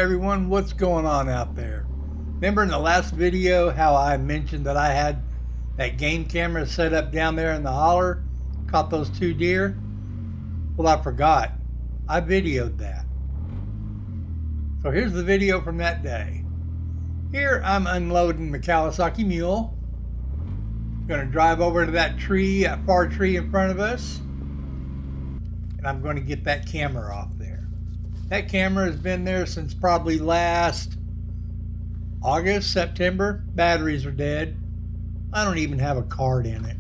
everyone, what's going on out there? Remember in the last video how I mentioned that I had that game camera set up down there in the holler, caught those 2 deer? Well, I forgot. I videoed that. So here's the video from that day. Here I'm unloading the Kawasaki Mule. Going to drive over to that tree, that far tree in front of us, and I'm going to get that camera off there. That camera has been there since probably last August, September. Batteries are dead. I don't even have a card in it.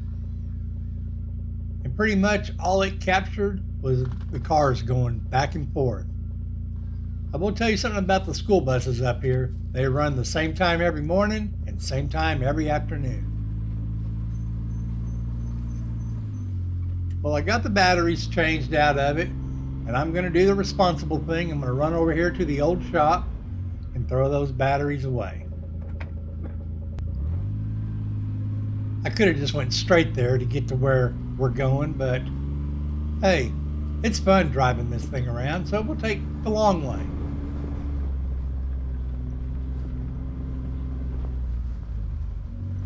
And pretty much all it captured was the cars going back and forth. I will tell you something about the school buses up here. They run the same time every morning and same time every afternoon. Well, I got the batteries changed out of it, and I'm going to do the responsible thing. I'm going to run over here to the old shop and throw those batteries away. I could have just went straight there to get to where we're going, but hey, it's fun driving this thing around, so we'll take the long way.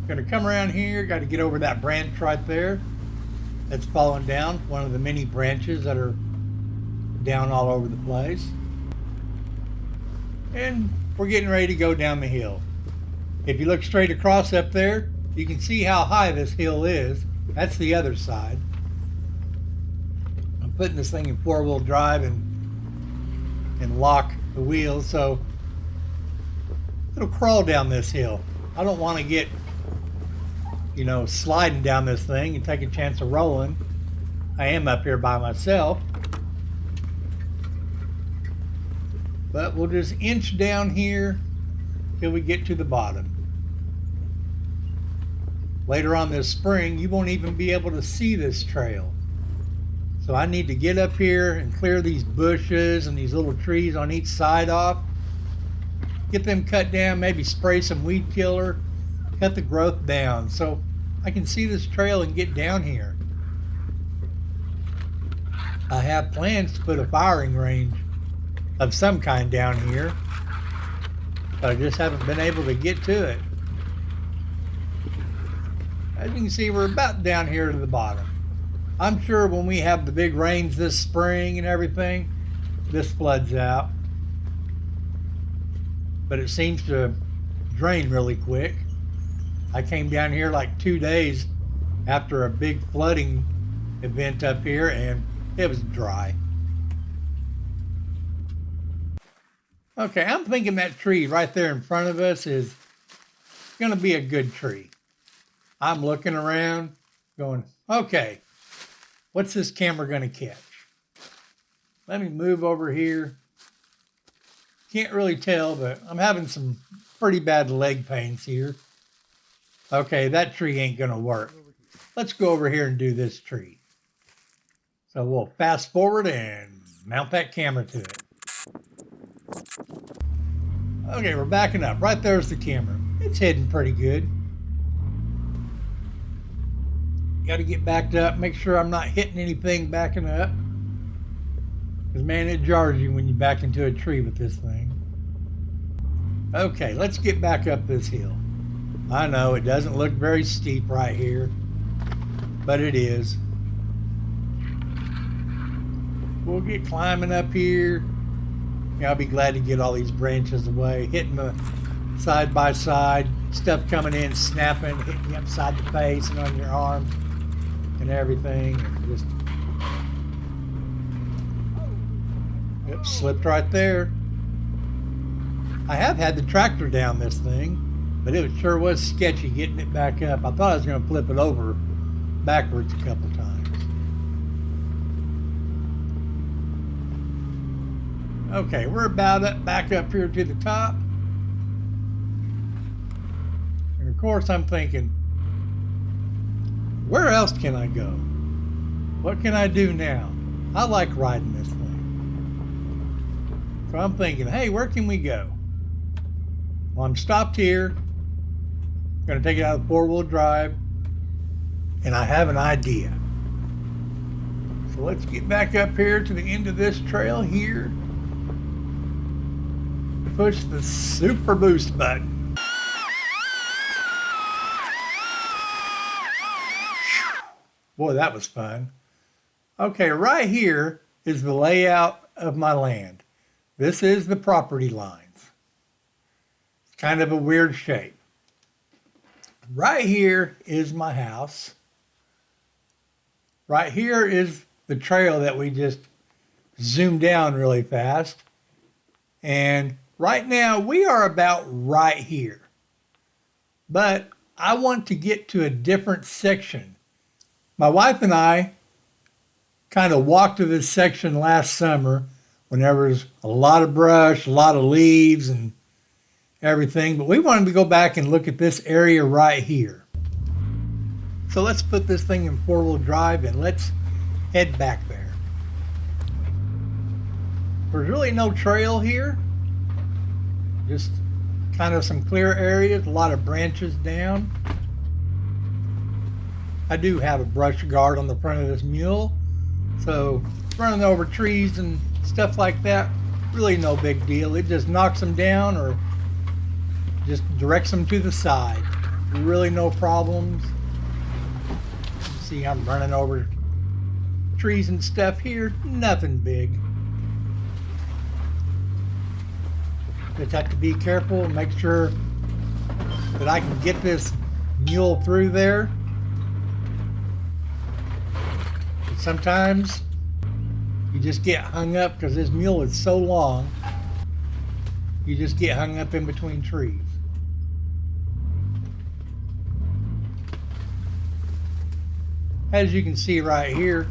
Going to come around here, got to get over that branch right there that's fallen down, one of the many branches that are down all over the place. And we're getting ready to go down the hill. If you look straight across up there, you can see how high this hill is. That's the other side. I'm putting this thing in 4-wheel drive and lock the wheels so it'll crawl down this hill. I don't want to get, sliding down this thing and take a chance of rolling. I am up here by myself. But we'll just inch down here till we get to the bottom. Later on this spring, you won't even be able to see this trail. So I need to get up here and clear these bushes and these little trees on each side off. Get them cut down, maybe spray some weed killer, cut the growth down so I can see this trail and get down here. I have plans to put a firing range of some kind down here, but I just haven't been able to get to it. As you can see, we're about down here to the bottom. I'm sure when we have the big rains this spring and everything, this floods out. But it seems to drain really quick. I came down here like 2 days after a big flooding event up here and it was dry. Okay, I'm thinking that tree right there in front of us is going to be a good tree. I'm looking around going, okay, what's this camera going to catch? Let me move over here. Can't really tell, but I'm having some pretty bad leg pains here. Okay, that tree ain't going to work. Let's go over here and do this tree. So we'll fast forward and mount that camera to it. Okay, we're backing up. Right there's the camera. It's hidden pretty good. Got to get backed up, make sure I'm not hitting anything backing up. Because man, it jars you when you back into a tree with this thing. Okay, let's get back up this hill. I know it doesn't look very steep right here, but it is. We'll get climbing up here. I'll be glad to get all these branches away, hitting the side by side, stuff coming in, snapping, hitting you upside the face and on your arms and everything. And just, yep, slipped right there. I have had the tractor down this thing, but it sure was sketchy getting it back up. I thought I was going to flip it over backwards a couple times. Okay, we're about back up here to the top. And of course I'm thinking, where else can I go? What can I do now? I like riding this thing. So I'm thinking, hey, where can we go? Well, I'm stopped here. I'm going to take it out of 4-wheel drive. And I have an idea. So let's get back up here to the end of this trail here. and push the super boost button. Boy, that was fun. Okay, right here is the layout of my land. This is the property lines. It's kind of a weird shape. Right here is my house. Right here is the trail that we just zoomed down really fast. And right now we are about right here. But I want to get to a different section. My wife and I kind of walked to this section last summer when there was a lot of brush, a lot of leaves and everything. But we wanted to go back and look at this area right here. So let's put this thing in four-wheel drive and let's head back there. There's really no trail here. Just kind of some clear areas, a lot of branches down. I do have a brush guard on the front of this mule, so running over trees and stuff like that, really no big deal. It just knocks them down or just directs them to the side. Really no problems. See, I'm running over trees and stuff here, nothing big. Just have to be careful and make sure that I can get this mule through there. But sometimes you just get hung up because this mule is so long. You just get hung up in between trees. As you can see right here,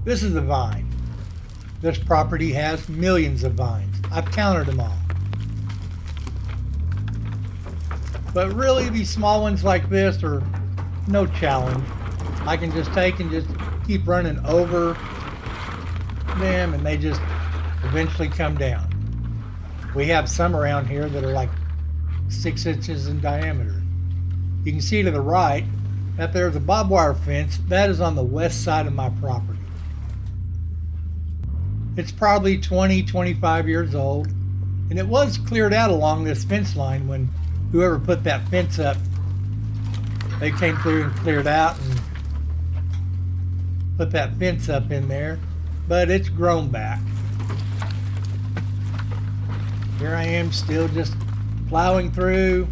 this is a vine. This property has millions of vines. I've counted them all. But really, these small ones like this are no challenge. I can just take and just keep running over them and they just eventually come down. We have some around here that are like 6 inches in diameter. You can see to the right that there's a barbed wire fence. That is on the west side of my property. It's probably 20, 25 years old, and it was cleared out along this fence line when whoever put that fence up, they came through and cleared out and put that fence up in there, but it's grown back. Here I am still just plowing through.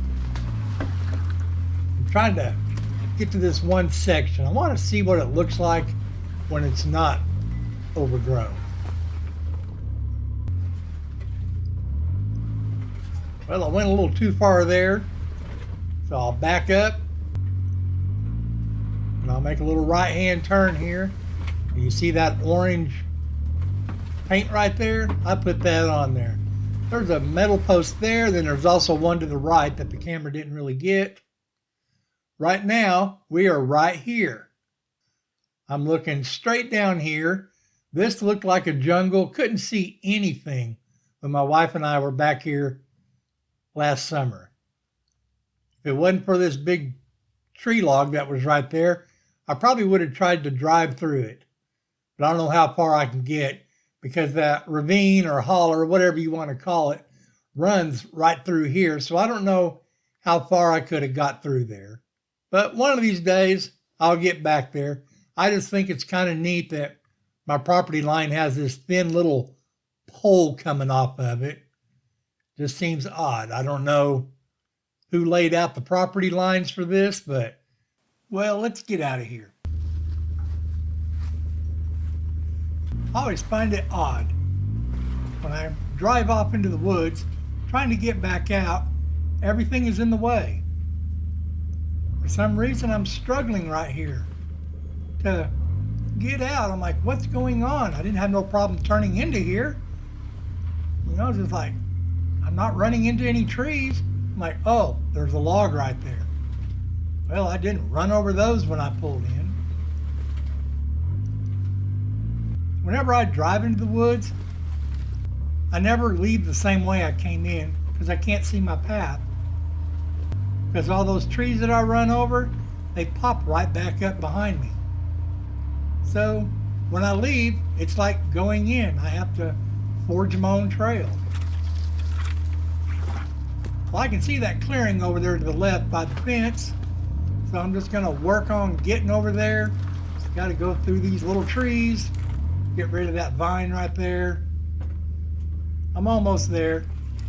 I'm trying to get to this one section. I want to see what it looks like when it's not overgrown. Well, I went a little too far there, so I'll back up and I'll make a little right-hand turn here. And you see that orange paint right there? I put that on there. There's a metal post there, then there's also one to the right that the camera didn't really get. Right now, we are right here. I'm looking straight down here. This looked like a jungle, couldn't see anything when my wife and I were back here last summer. If it wasn't for this big tree log that was right there, I probably would have tried to drive through it. But I don't know how far I can get because that ravine or holler, whatever you want to call it, runs right through here. So I don't know how far I could have got through there. But one of these days, I'll get back there. I just think it's kind of neat that my property line has this thin little pole coming off of it. Just seems odd. I don't know who laid out the property lines for this, but, well, let's get out of here. I always find it odd when I drive off into the woods, trying to get back out, everything is in the way. For some reason, I'm struggling right here to get out. I'm like, what's going on? I didn't have no problem turning into here. You know, just like, I'm not running into any trees. I'm like, oh, there's a log right there. Well, I didn't run over those when I pulled in. Whenever I drive into the woods, I never leave the same way I came in because I can't see my path. Because all those trees that I run over, they pop right back up behind me. So when I leave, it's like going in. I have to forge my own trail. Well, I can see that clearing over there to the left by the fence. So I'm just gonna work on getting over there. Got to go through these little trees, get rid of that vine right there. I'm almost there.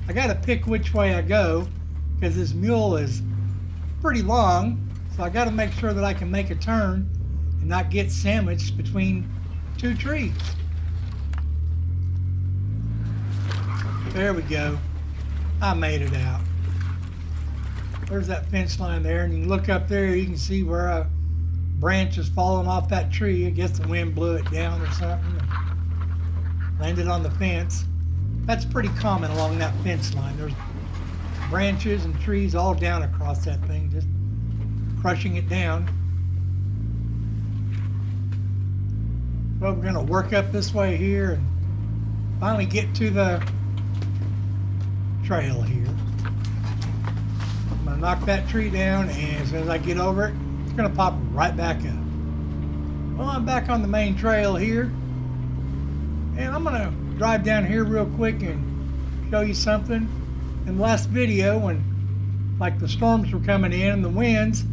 I got to pick which way I go because this mule is pretty long. So I got to make sure that I can make a turn and not get sandwiched between two trees. There we go. I made it out. There's that fence line there, and you can look up there, you can see where a branch is falling off that tree. I guess the wind blew it down or something and landed on the fence. That's pretty common along that fence line. There's branches and trees all down across that thing, just crushing it down. Well, we're gonna work up this way here and finally get to the trail here. I'm gonna knock that tree down, and as soon as I get over it, it's gonna pop right back up. Well, I'm back on the main trail here, and I'm gonna drive down here real quick and show you something. In the last video, when like the storms were coming in and the winds,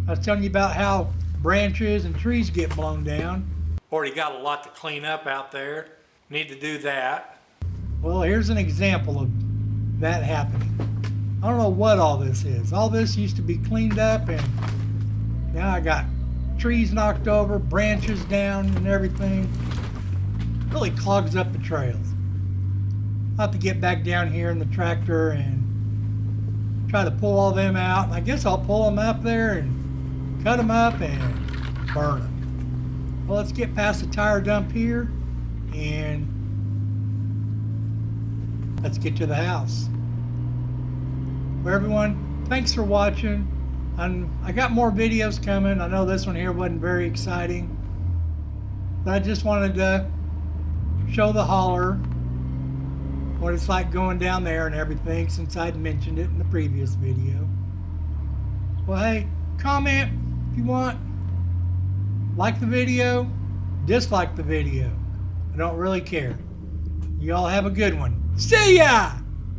I was telling you about how branches and trees get blown down. Already got a lot to clean up out there. Need to do that. Well, here's an example of that happening. I don't know what all this is. All this used to be cleaned up, and now I got trees knocked over, branches down and everything. Really clogs up the trails. I'll have to get back down here in the tractor and try to pull all them out. And I guess I'll pull them up there and cut them up and burn them. Well, let's get past the tire dump here and let's get to the house. Well, everyone, thanks for watching. I got more videos coming. I know this one here wasn't very exciting, but I just wanted to show the holler, what it's like going down there and everything, since I'd mentioned it in the previous video. Well, hey, comment if you want. Like the video, dislike the video. I don't really care. You all have a good one. See ya!